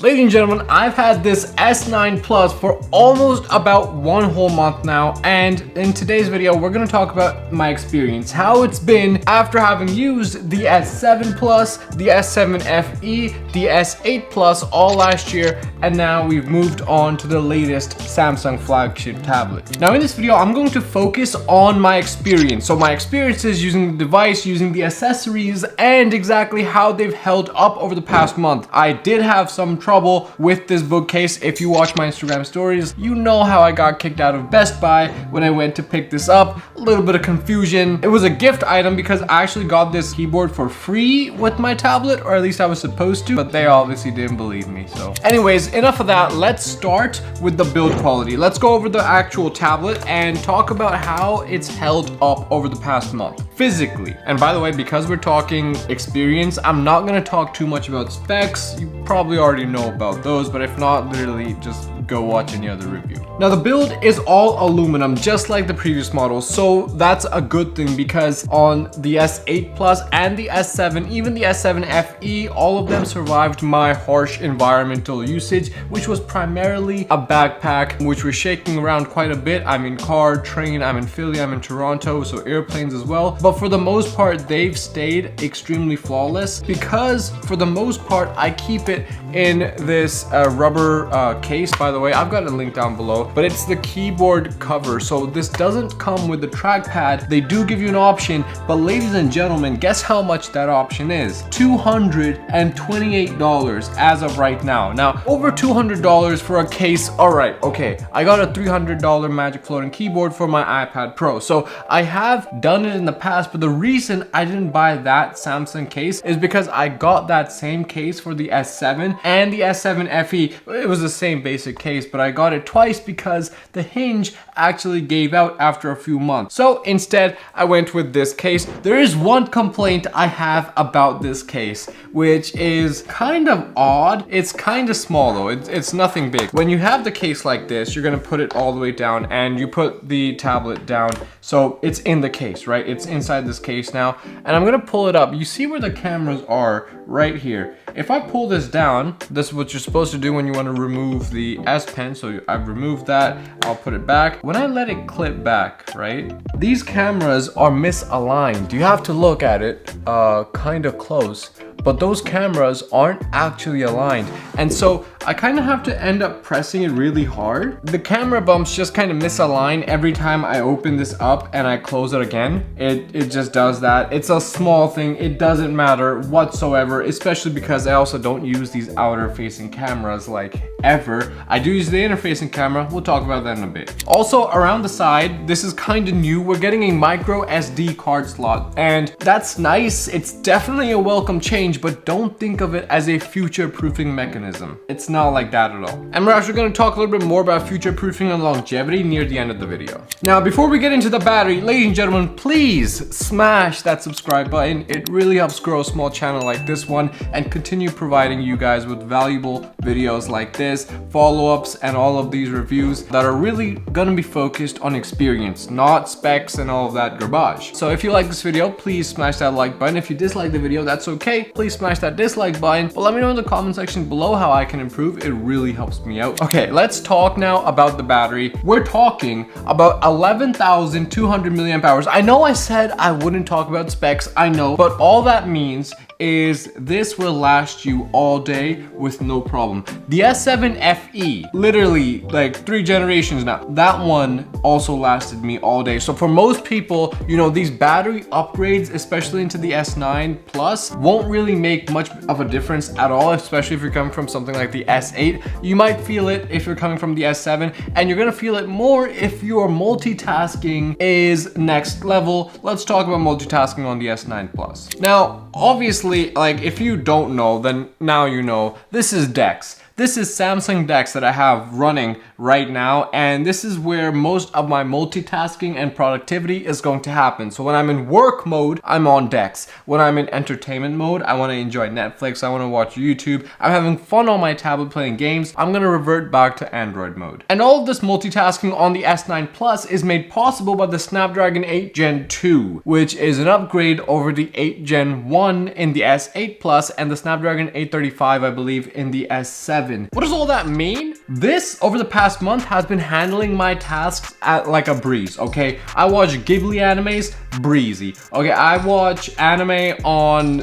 Ladies and gentlemen, I've had this S9 Plus for almost about 1 whole month now, and in today's video we're going to talk about my experience, how it's been after having used the S7 Plus, the S7 FE, the S8 Plus all last year, and now we've moved on to the latest Samsung flagship tablet. Now in this video I'm going to focus on my experience, so my experiences using the device, using the accessories, and exactly how they've held up over the past month. I did have some trouble with this bookcase. If you watch my Instagram stories, you know how I got kicked out of Best Buy when I went to pick this up. A little bit of confusion. It was a gift item because I actually got this keyboard for free with my tablet, or at least I was supposed to, but they obviously didn't believe me. So anyways, enough of that. Let's start with the build quality. Let's go over the actual tablet and talk about how it's held up over the past month physically. And by the way, because we're talking experience, I'm not going to talk too much about specs. You probably already know about those, but if not, literally just go watch any other review. Now the build is all aluminum, just like the previous models, so that's a good thing because on the S8 Plus and the S7, even the S7 FE, all of them survived my harsh environmental usage, which was primarily a backpack, which was shaking around quite a bit. I'm in car, train, I'm in Philly, I'm in Toronto, so airplanes as well. But for the most part, they've stayed extremely flawless because for the most part, I keep it in this rubber case. By the way, I've got a link down below, but it's the keyboard cover. So this doesn't come with the trackpad. They do give you an option, but ladies and gentlemen, guess how much that option is? $228 as of right now. Now, over $200 for a case. All right, okay. I got a $300 Magic Floating keyboard for my iPad Pro. So I have done it in the past, but the reason I didn't buy that Samsung case is because I got that same case for the S7 and the S7 FE. It was the same basic case, but I got it twice because the hinge actually gave out after a few months. So instead, I went with this case. There is one complaint I have about this case, which is kind of odd. It's kind of small though. It's nothing big. When you have the case like this, you're gonna put it all the way down and you put the tablet down. So it's in the case, right? It's inside this case now. And I'm gonna pull it up. You see where the cameras are right here. If I pull this down, this is what you're supposed to do when you want to remove the S Pen. So I've removed that. I'll put it back. When I let it clip back, right? These cameras are misaligned. You have to look at it kind of close. But those cameras aren't actually aligned. And so I kind of have to end up pressing it really hard. The camera bumps just kind of misalign every time I open this up and I close it again. It just does that. It's a small thing. It doesn't matter whatsoever, especially because I also don't use these outer facing cameras like ever. I do use the inner facing camera. We'll talk about that in a bit. Also around the side, this is kind of new. We're getting a micro SD card slot and that's nice. It's definitely a welcome change, but don't think of it as a future-proofing mechanism. It's not like that at all. And we're actually going to talk a little bit more about future-proofing and longevity near the end of the video. Now, before we get into the battery, ladies and gentlemen, please smash that subscribe button. It really helps grow a small channel like this one and continue providing you guys with valuable videos like this, follow-ups, and all of these reviews that are really going to be focused on experience, not specs and all of that garbage. So if you like this video, please smash that like button. If you dislike the video, that's okay. Please smash that dislike button, but let me know in the comment section below how I can improve. It really helps me out. Okay, let's talk now about the battery. We're talking about 11,200 milliamp hours. I know I said I wouldn't talk about specs, I know, but all that means is this will last you all day with no problem. The S7 FE, literally like 3 generations now, that one also lasted me all day. So for most people, you know, these battery upgrades, especially into the S9 Plus, won't really make much of a difference at all, especially if you're coming from something like the S8. You might feel it if you're coming from the S7, and you're gonna feel it more if your multitasking is next level. Let's talk about multitasking on the S9 Plus. Now, obviously, like if you don't know, then now you know. This is DeX. This is Samsung DeX that I have running right now, and this is where most of my multitasking and productivity is going to happen. So when I'm in work mode, I'm on DeX. When I'm in entertainment mode, I want to enjoy Netflix, I want to watch YouTube, I'm having fun on my tablet playing games, I'm going to revert back to Android mode. And all of this multitasking on the S9 Plus is made possible by the Snapdragon 8 Gen 2, which is an upgrade over the 8 Gen 1 in the S8 Plus and the Snapdragon 835, I believe, in the S7. S7. What does all that mean? This, over the past month, has been handling my tasks at like a breeze, okay? I watch Ghibli animes, breezy. Okay, I watch anime on,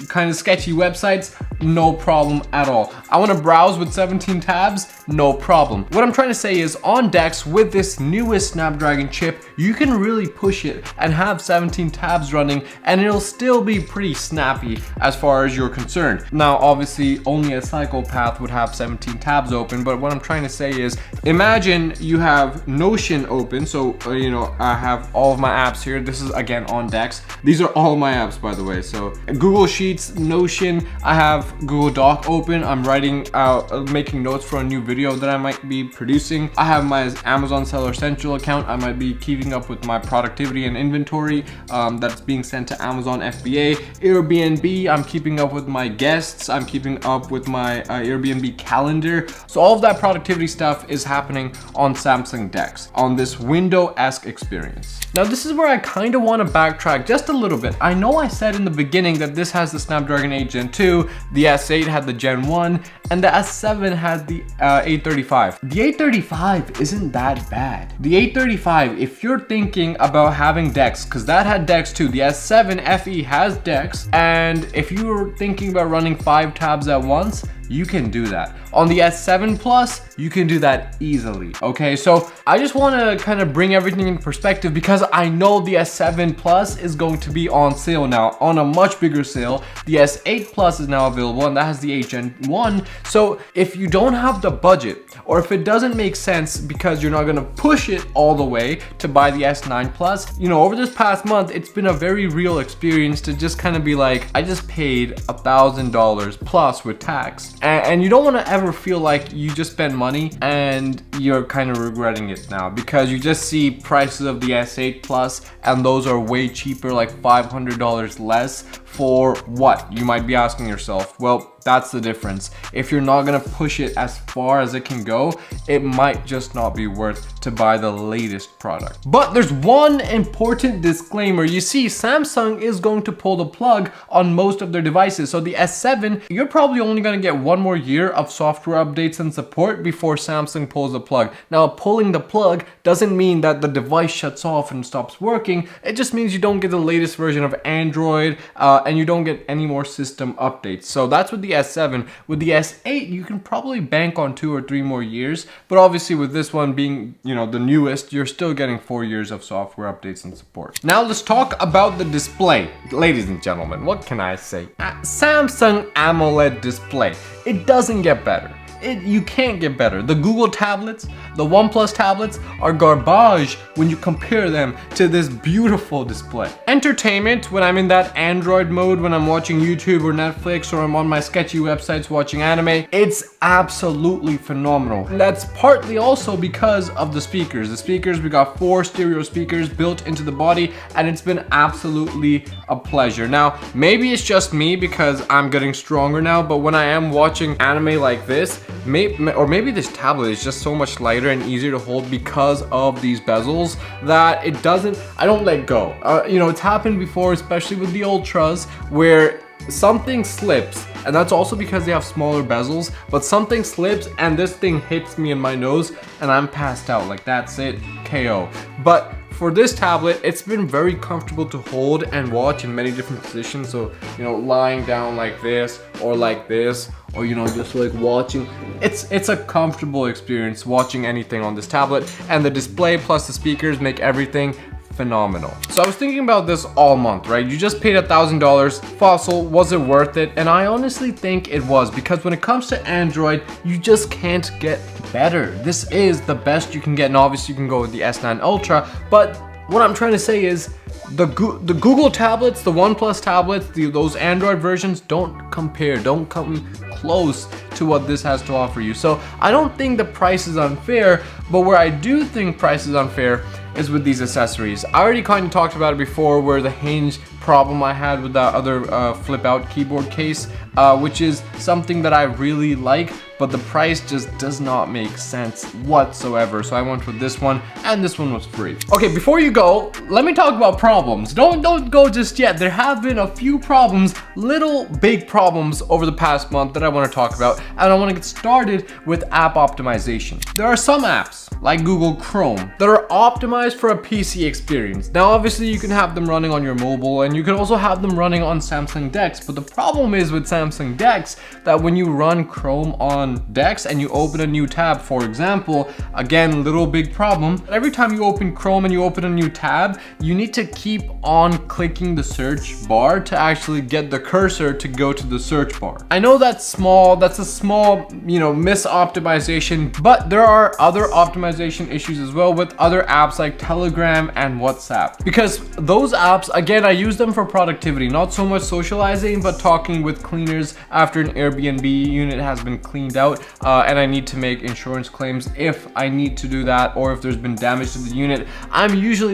kind of sketchy websites, no problem at all. I want to browse with 17 tabs, no problem. What I'm trying to say is on DeX with this newest Snapdragon chip, you can really push it and have 17 tabs running and it'll still be pretty snappy as far as you're concerned. Now, obviously only a psychopath would have 17 tabs open, but what I'm trying to say is imagine you have Notion open. So, I have all of my apps here. This is again on DeX. These are all my apps, by the way. So Google Sheets, Notion, I have Google Doc open. I'm writing out, making notes for a new video that I might be producing. I have my Amazon Seller Central account. I might be keeping up with my productivity and inventory that's being sent to Amazon FBA. Airbnb, I'm keeping up with my guests. I'm keeping up with my Airbnb calendar. So all of that productivity stuff is happening on Samsung DeX on this Windows-esque experience. Now this is where I kind of want to backtrack just a little bit. I know I said in the beginning that this has the Snapdragon 8 Gen 2, the S8 had the Gen 1, and the S7 had the 835. The 835 isn't that bad. The 835, if you're thinking about having DeX, because that had DeX too, the S7 FE has DeX, and if you were thinking about running 5 tabs at once, you can do that. On the S7 Plus, you can do that easily, okay? So I just wanna kind of bring everything in perspective because I know the S7 Plus is going to be on sale now, on a much bigger sale. The S8 Plus is now available and that has the 8 Gen 1. So if you don't have the budget, or if it doesn't make sense because you're not gonna push it all the way to buy the S9 Plus, over this past month, it's been a very real experience to just kind of be like, I just paid $1,000 plus with tax. And you don't want to ever feel like you just spend money and you're kind of regretting it now because you just see prices of the S8 Plus and those are way cheaper, like $500 less for what? You might be asking yourself. Well, that's the difference. If you're not gonna push it as far as it can go, it might just not be worth to buy the latest product. But there's one important disclaimer. You see, Samsung is going to pull the plug on most of their devices. So the S7, you're probably only gonna get 1 more year of software updates and support before Samsung pulls the plug. Now, pulling the plug doesn't mean that the device shuts off and stops working. It just means you don't get the latest version of Android and you don't get any more system updates. So that's with the S7. With the S8, you can probably bank on 2 or 3 more years, but obviously with this one being, the newest, you're still getting 4 years of software updates and support. Now let's talk about the display. Ladies and gentlemen, what can I say? Samsung AMOLED display. It doesn't get better. You can't get better. The Google tablets, the OnePlus tablets are garbage when you compare them to this beautiful display. Entertainment, when I'm in that Android mode, when I'm watching YouTube or Netflix or I'm on my sketchy websites watching anime, it's absolutely phenomenal. And that's partly also because of the speakers. The speakers, we got 4 stereo speakers built into the body and it's been absolutely a pleasure. Now, maybe it's just me because I'm getting stronger now, but when I am watching anime like this, maybe this tablet is just so much lighter and easier to hold because of these bezels that I don't let go. It's happened before, especially with the Ultras, where something slips, and that's also because they have smaller bezels, but something slips and this thing hits me in my nose and I'm passed out. Like, that's it, KO. But for this tablet, it's been very comfortable to hold and watch in many different positions. So, lying down like this, or just like watching. It's a comfortable experience watching anything on this tablet, and the display plus the speakers make everything phenomenal. So I was thinking about this all month, right? You just paid $1,000. Fossil, was it worth it? And I honestly think it was, because when it comes to Android, you just can't get better. This is the best you can get, and obviously you can go with the S9 Ultra, but what I'm trying to say is the Google tablets, the OnePlus tablets, those Android versions don't compare, don't come close to what this has to offer you. So I don't think the price is unfair, but where I do think price is unfair is with these accessories. I already kind of talked about it before, where the hinge problem I had with that other flip out keyboard case, which is something that I really like, but the price just does not make sense whatsoever. So I went with this one, and this one was free. Okay, before you go, let me talk about problems. Don't go just yet. There have been a few problems, little big problems over the past month that I want to talk about, and I want to get started with app optimization. There are some apps like Google Chrome that are optimized for a PC experience. Now, obviously you can have them running on your mobile, and you can also have them running on Samsung DeX, but the problem is with Samsung DeX that when you run Chrome on DeX and you open a new tab, for example, again, little big problem, every time you open Chrome and you open a new tab, you need to keep on clicking the search bar to actually get the cursor to go to the search bar. I know that's a small, misoptimization, but there are other optimization issues as well with other apps like Telegram and WhatsApp, because those apps, again, I use them for productivity, not so much socializing, but talking with cleaners after an Airbnb unit has been cleaned out, and I need to make insurance claims if I need to do that, or if there's been damage to the unit.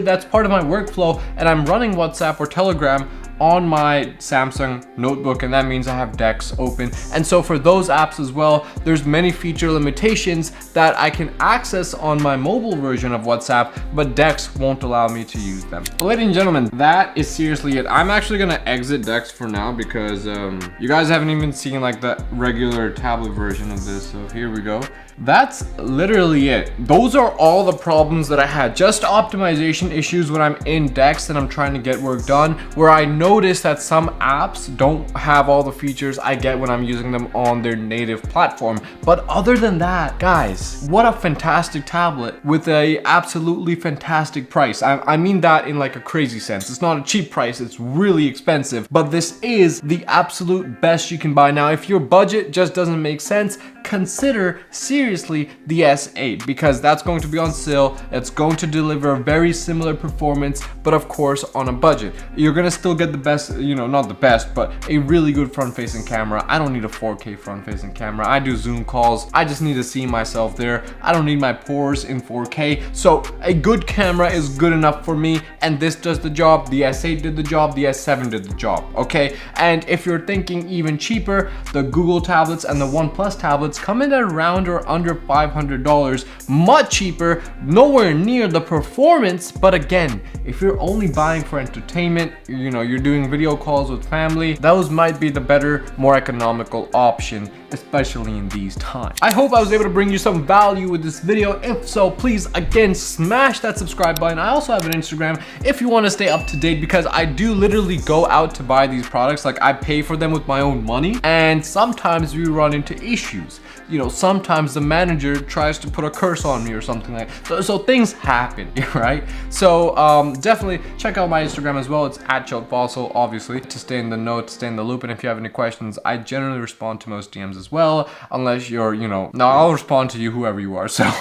That's part of my workflow, and I'm running WhatsApp or Telegram on my Samsung notebook, and that means I have DeX open. And so for those apps as well, there's many feature limitations that I can access on my mobile version of WhatsApp, but DeX won't allow me to use them. But ladies and gentlemen, that is seriously it. I'm actually gonna exit DeX for now because you guys haven't even seen like the regular tablet version of this, so here we go. That's literally it. Those are all the problems that I had. Just optimization issues when I'm in DeX and I'm trying to get work done, where I notice that some apps don't have all the features I get when I'm using them on their native platform. But other than that, guys, what a fantastic tablet with a absolutely fantastic price. I mean that in like a crazy sense. It's not a cheap price, it's really expensive, but this is the absolute best you can buy. Now, if your budget just doesn't make sense, consider seriously the S8, because that's going to be on sale. It's going to deliver a very similar performance, but of course on a budget. You're gonna still get the best, not the best, but a really good front-facing camera. I don't need a 4K front-facing camera. I do Zoom calls. I just need to see myself there. I don't need my pores in 4K. So a good camera is good enough for me, and this does the job. The S8 did the job, the S7 did the job, okay? And if you're thinking even cheaper, the Google tablets and the OnePlus tablets come in at around or under $500, much cheaper, nowhere near the performance. But again, if you're only buying for entertainment, you're doing video calls with family, those might be the better, more economical option, especially in these times. I hope I was able to bring you some value with this video. If so, please again smash that subscribe button. I also have an Instagram if you want to stay up to date, because I do literally go out to buy these products. Like, I pay for them with my own money, and sometimes we run into issues. Sometimes the manager tries to put a curse on me or something like that. So things happen, right? So definitely check out my Instagram as well. It's @ChilledFossil, obviously, to stay in the know, to stay in the loop. And if you have any questions, I generally respond to most DMs as well, unless you're, no, I'll respond to you, whoever you are. So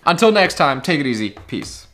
until next time, take it easy. Peace.